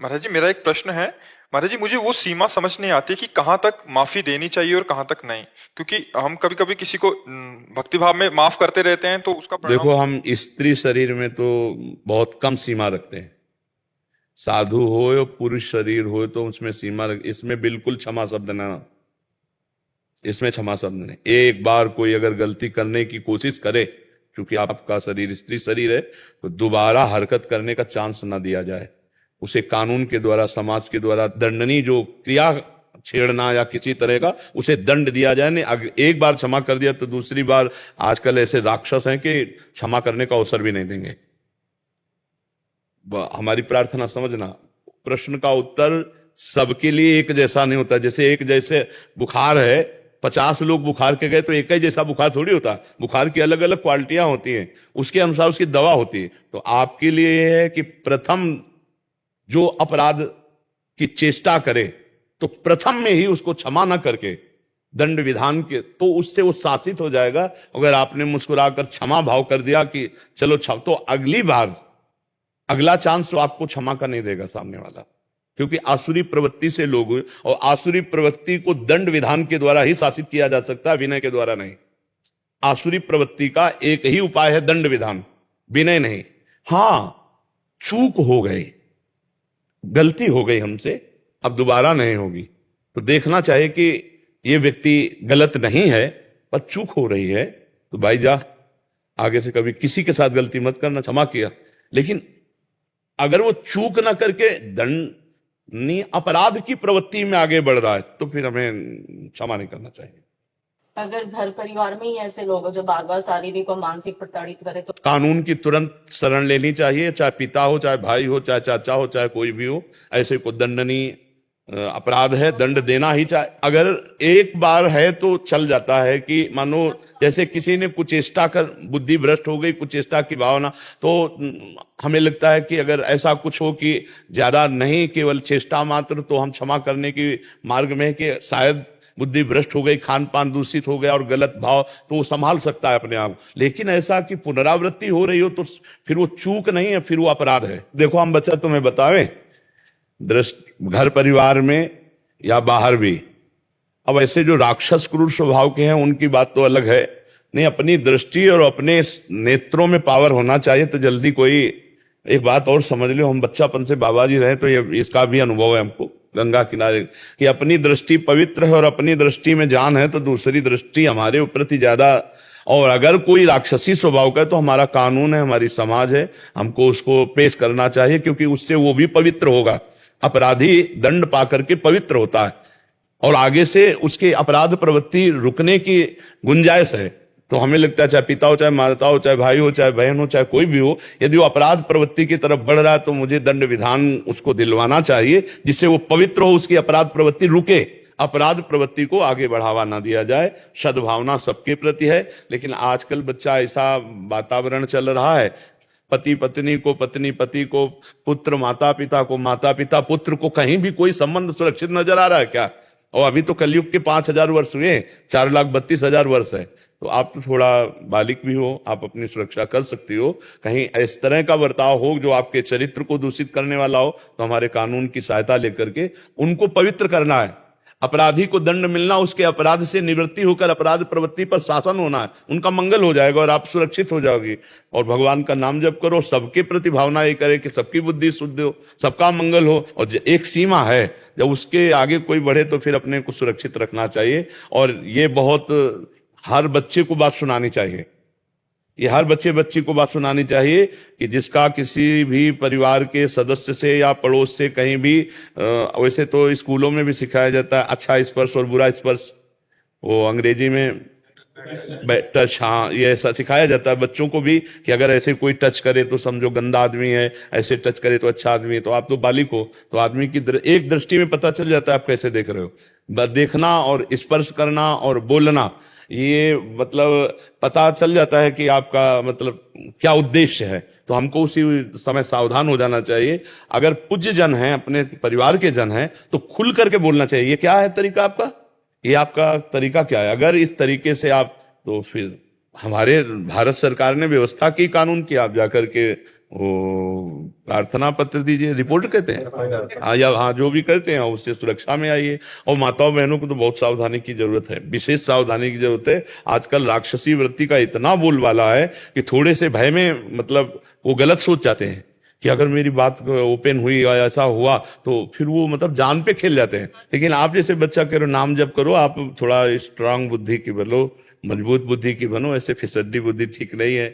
महाराज जी, मेरा एक प्रश्न है। महाराज जी, मुझे वो सीमा समझ नहीं आती कि कहाँ तक माफी देनी चाहिए और कहाँ तक नहीं। क्योंकि हम कभी कभी किसी को भक्ति भाव में माफ करते रहते हैं तो उसका परिणाम। देखो, हम स्त्री शरीर में तो बहुत कम सीमा रखते हैं। साधु हो या पुरुष शरीर हो तो उसमें सीमा रख, इसमें बिल्कुल क्षमा शब्द ना, इसमें क्षमा शब्द नहीं। एक बार कोई अगर गलती करने की कोशिश करे, क्योंकि आपका शरीर स्त्री शरीर है, तो दोबारा हरकत करने का चांस ना दिया जाए। उसे कानून के द्वारा, समाज के द्वारा दंडनीय जो क्रिया, छेड़ना या किसी तरह का, उसे दंड दिया जाए। नहीं, अगर एक बार क्षमा कर दिया तो दूसरी बार, आजकल ऐसे राक्षस हैं कि क्षमा करने का अवसर भी नहीं देंगे। हमारी प्रार्थना समझना, प्रश्न का उत्तर सबके लिए एक जैसा नहीं होता। जैसे एक जैसे बुखार है, 50 लोग बुखार के गए तो एक ही जैसा बुखार थोड़ी होता। बुखार की अलग अलग क्वालिटियां होती हैं, उसके अनुसार उसकी दवा होती है। तो आपके लिए यह है कि प्रथम जो अपराध की चेष्टा करे तो प्रथम में ही उसको क्षमा न करके दंड विधान के, तो उससे वो शासित हो जाएगा। अगर आपने मुस्कुराकर क्षमा भाव कर दिया कि चलो क्षमा, तो अगली बार अगला चांस तो आपको क्षमा का नहीं देगा सामने वाला, क्योंकि आसुरी प्रवृत्ति से लोग, और आसुरी प्रवृत्ति को दंड विधान के द्वारा ही शासित किया जा सकता है, विनय के द्वारा नहीं। आसुरी प्रवृत्ति का एक ही उपाय है दंड विधान, विनय नहीं। हां, चूक हो गई, गलती हो गई हमसे, अब दोबारा नहीं होगी, तो देखना चाहिए कि ये व्यक्ति गलत नहीं है पर चूक हो रही है, तो भाई जा, आगे से कभी किसी के साथ गलती मत करना, क्षमा किया। लेकिन अगर वो चूक ना करके दंड अपराध की प्रवृत्ति में आगे बढ़ रहा है तो फिर हमें क्षमा नहीं करना चाहिए। अगर घर परिवार में ही ऐसे लोग हो जो बार बार शारीरिक और मानसिक प्रताड़ित करे तो कानून की तुरंत शरण लेनी चाहिए, चाहे पिता हो, चाहे भाई हो, चाहे चाचा हो, चाहे कोई भी हो। ऐसे को दंडनीय अपराध है, दंड देना ही चाहिए। अगर एक बार है तो चल जाता है कि मानो जैसे किसी ने कुचेष्टा कर, बुद्धि भ्रष्ट हो गई, कुचेष्टा की भावना, तो हमें लगता है कि अगर ऐसा कुछ हो कि ज्यादा नहीं, केवल चेष्टा मात्र, तो हम क्षमा करने की मार्ग में, कि शायद बुद्धि भ्रष्ट हो गई, खान पान दूषित हो गया और गलत भाव, तो वो संभाल सकता है अपने आप। लेकिन ऐसा कि पुनरावृत्ति हो रही हो तो फिर वो चूक नहीं है, फिर वो अपराध है। देखो, हम बच्चा तुम्हें बतावें, घर परिवार में या बाहर भी, अब ऐसे जो राक्षस क्रूर स्वभाव के हैं उनकी बात तो अलग है। नहीं, अपनी दृष्टि और अपने नेत्रों में पावर होना चाहिए। तो जल्दी कोई एक बात और समझ लो, हम बच्चापन से बाबा जी रहे तो ये इसका भी अनुभव है हमको गंगा किनारे, कि अपनी दृष्टि पवित्र है और अपनी दृष्टि में जान है, तो दूसरी दृष्टि हमारे प्रति ज्यादा। और अगर कोई राक्षसी स्वभाव का है तो हमारा कानून है, हमारी समाज है, हमको उसको पेश करना चाहिए, क्योंकि उससे वो भी पवित्र होगा। अपराधी दंड पा करके पवित्र होता है और आगे से उसके अपराध प्रवृत्ति रुकने की गुंजाइश है। तो हमें लगता है चाहे पिता हो, चाहे माता हो, चाहे भाई हो, चाहे बहन हो, चाहे कोई भी हो, यदि वो अपराध प्रवृत्ति की तरफ बढ़ रहा है तो मुझे दंड विधान उसको दिलवाना चाहिए, जिससे वो पवित्र हो, उसकी अपराध प्रवृत्ति रुके, अपराध प्रवृत्ति को आगे बढ़ावा ना दिया जाए। सद्भावना सबके प्रति है, लेकिन आजकल बच्चा ऐसा वातावरण चल रहा है, पति पत्नी को, पत्नी पति को, पुत्र माता पिता को, माता पिता पुत्र को, कहीं भी कोई संबंध सुरक्षित नजर आ रहा है क्या? और अभी तो कलयुग के 5000 वर्ष हुए, 4,32,000 वर्ष है। तो आप तो थोड़ा बालिक भी हो, आप अपनी सुरक्षा कर सकती हो। कहीं इस तरह का बर्ताव हो जो आपके चरित्र को दूषित करने वाला हो, तो हमारे कानून की सहायता लेकर के उनको पवित्र करना है। अपराधी को दंड मिलना, उसके अपराध से निवृत्ति होकर अपराध प्रवृत्ति पर शासन होना है, उनका मंगल हो जाएगा और आप सुरक्षित हो जाओगी। और भगवान का नाम जप करो, सबके प्रति भावना ये करे कि सबकी बुद्धि शुद्ध हो, सबका मंगल हो। और एक सीमा है, जब उसके आगे कोई बढ़े तो फिर अपने को सुरक्षित रखना चाहिए। और ये बहुत हर बच्चे को बात सुनानी चाहिए, ये हर बच्चे बच्ची को बात सुनानी चाहिए कि जिसका किसी भी परिवार के सदस्य से या पड़ोस से कहीं भी, वैसे तो स्कूलों में भी सिखाया जाता है अच्छा स्पर्श और बुरा स्पर्श, वो अंग्रेजी में टच, हाँ, ये ऐसा सिखाया जाता है बच्चों को भी कि अगर ऐसे कोई टच करे तो समझो गंदा आदमी है, ऐसे टच करे तो अच्छा आदमी है। तो आप तो बालिक हो, तो आदमी की एक दृष्टि में पता चल जाता है आप कैसे देख रहे हो। देखना और स्पर्श करना और बोलना, ये मतलब पता चल जाता है कि आपका मतलब क्या उद्देश्य है। तो हमको उसी समय सावधान हो जाना चाहिए। अगर पूज्य जन है, अपने परिवार के जन हैं, तो खुल करके बोलना चाहिए। ये क्या है तरीका आपका, ये आपका तरीका क्या है? अगर इस तरीके से आप, तो फिर हमारे भारत सरकार ने व्यवस्था की, कानून की, आप जाकर के वो प्रार्थना पत्र दीजिए, रिपोर्ट कहते हैं, हाँ, या हाँ जो भी करते हैं उससे सुरक्षा में आइए। और माताओं बहनों को तो बहुत सावधानी की जरूरत है, विशेष सावधानी की जरूरत है। आजकल राक्षसी वृत्ति का इतना बोलबाला है कि थोड़े से भय में मतलब वो गलत सोच जाते हैं कि अगर मेरी बात ओपन हुई या ऐसा हुआ तो फिर वो मतलब जान पे खेल जाते हैं। लेकिन आप जैसे बच्चा करो, नाम जप करो, आप थोड़ा स्ट्रांग बुद्धि की बनो, मजबूत बुद्धि की बनो, ऐसे फिसड्डी बुद्धि ठीक नहीं है।